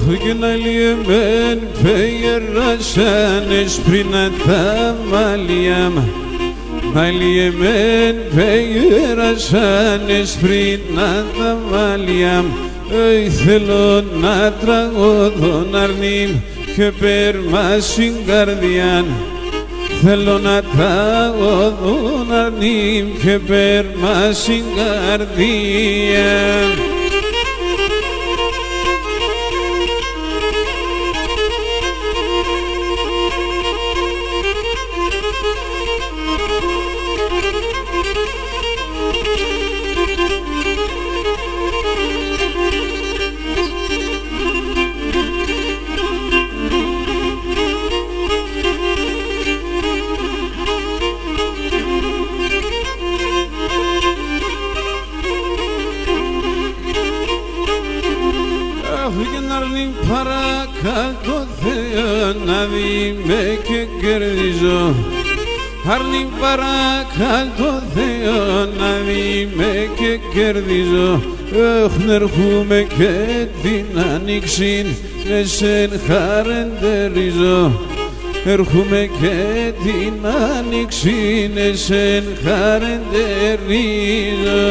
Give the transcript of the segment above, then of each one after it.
Genaliyemen peyeraşan esprinata maliyam Maliyemen peyeraşan esprinata maliyam Ey θέλω να τραγωδώ να αρνείμ και περμάσιν καρδιάν Θέλω να τραγωδώ να αρνείμ και περμάσιν καρδιάν Παρακάτω Θεό να δει με και κερδίζω Άρνη παρακάτω Θεό να δει με και κερδίζω Έρχομαι και την άνοιξη εσεν χαρεντερίζω Έρχομαι και την άνοιξη εσεν χαρεντερίζω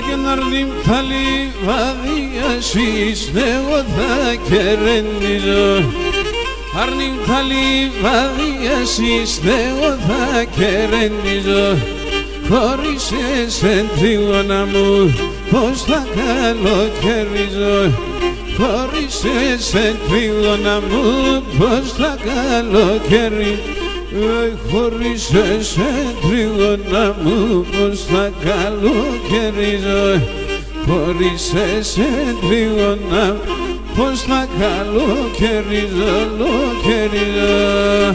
Και να αρνείμ θα λιβαδιάσεις, εγώ θα κερνίζω. Αρνείμ θα λιβαδιάσεις, εγώ θα κερνίζω. Χωρίς εσέν τρίγωνα μου, πώς θα καλοκαιριζώ. Χωρίς εσέν τρίγωνα μου, πώς θα καλοκαιριζώ. Χωρίς εσέν τρίγωνα μου, πώς θα καλοκαιριζώ. Χωρίς εσέν τρίγωνα μου, πώς θα καλοκαιριζώ, λοκαιριζώ.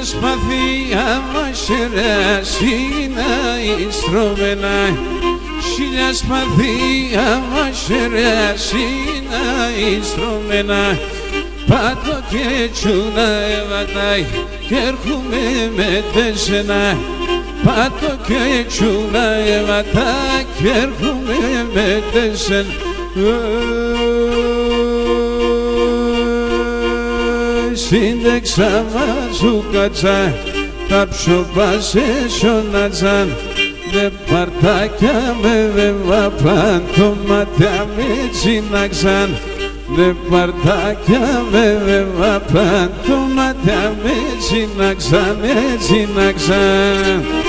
Σπαθία μας ερασίνα ιστρωμένα, χίλια σπαθία μας ερασίνα ιστρωμένα. Πάτω και τσούνα εβατάει και έρχομαι με τέσσερα. Πάτω και τσούνα εβατάει και έρχομαι με τέσσερα. Σύντεξα σου κατσά, τα ψωπά σε σιωνατζάν. Δε παρτάκια με δε βαπάν, το μάτια με τσιναξάν. δε παρτάκια βέβαια παντού μάτια με τσινάξαν, τσινάξαν.